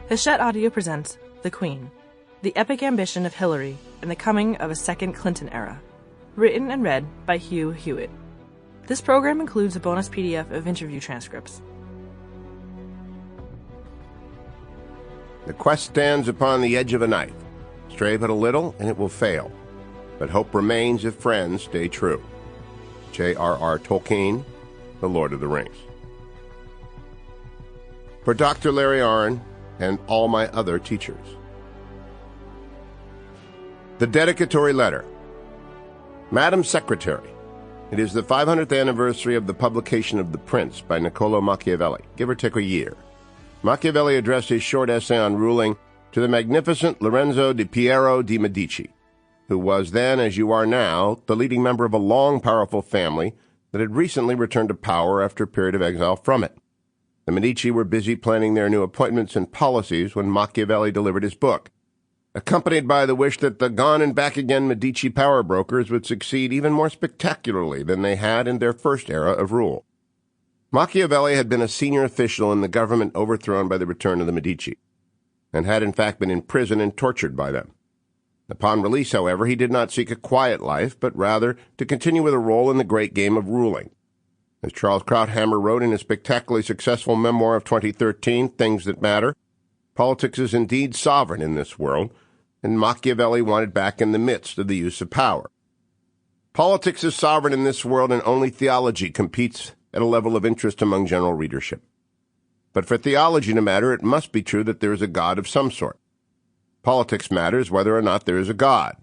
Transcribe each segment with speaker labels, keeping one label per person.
Speaker 1: Hachette Audio presents The Queen, the epic ambition of Hillary and the coming of a second Clinton era. Written and read by Hugh Hewitt. This program includes a bonus PDF of interview transcripts.
Speaker 2: The quest stands upon the edge of a knife. Stray but a little, and it will fail. But hope remains if friends stay true. J.R.R. Tolkien, The Lord of the Rings. For Dr. Larry Arnn and all my other teachers. The Dedicatory Letter. Madam Secretary, it is the 500th anniversary of the publication of The Prince by Niccolò Machiavelli, give or take a year. Machiavelli addressed his short essay on ruling to the magnificent Lorenzo di Piero di Medici, who was then, as you are now, the leading member of a long, powerful family that had recently returned to power after a period of exile from it. The Medici were busy planning their new appointments and policies when Machiavelli delivered his book, accompanied by the wish that the gone-and-back-again Medici power brokers would succeed even more spectacularly than they had in their first era of rule. Machiavelli had been a senior official in the government overthrown by the return of the Medici, and had in fact been in prison and tortured by them. Upon release, however, he did not seek a quiet life, but rather to continue with a role in the great game of ruling. As Charles Krauthammer wrote in his spectacularly successful memoir of 2013, Things That Matter, politics is indeed sovereign in this world, and Machiavelli wanted back in the midst of the use of power. Politics is sovereign in this world, and only theology competes at a level of interest among general readership. But for theology to matter, it must be true that there is a God of some sort. Politics matters whether or not there is a God.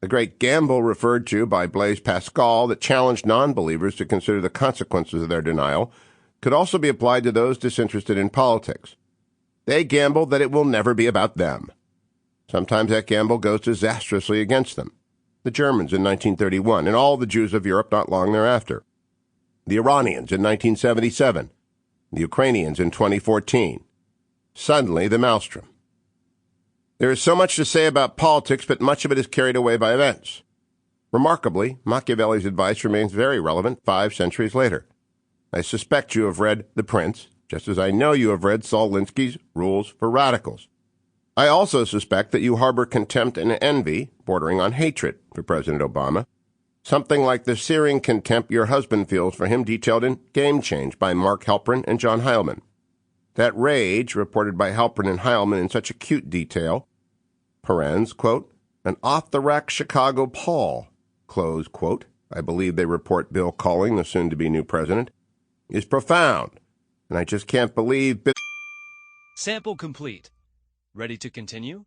Speaker 2: The great gamble referred to by Blaise Pascal that challenged non-believers to consider the consequences of their denial could also be applied to those disinterested in politics. They gamble that it will never be about them. Sometimes that gamble goes disastrously against them. The Germans in 1931, and all the Jews of Europe not long thereafter. The Iranians in 1977. The Ukrainians in 2014. Suddenly, the maelstrom. There is so much to say about politics, but much of it is carried away by events. Remarkably, Machiavelli's advice remains very relevant 5 centuries later. I suspect you have read The Prince, just as I know you have read Saul Alinsky's Rules for Radicals. I also suspect that you harbor contempt and envy, bordering on hatred, for President Obama, something like the searing contempt your husband feels for him detailed in Game Change by Mark Halperin and John Heilman. That rage, reported by Halperin and Heilman in such acute detail, parens, quote, an off-the-rack Chicago Paul, close quote, I believe they report Bill calling the soon-to-be new president, is profound, and I just can't believe...
Speaker 3: Sample complete. Ready to continue?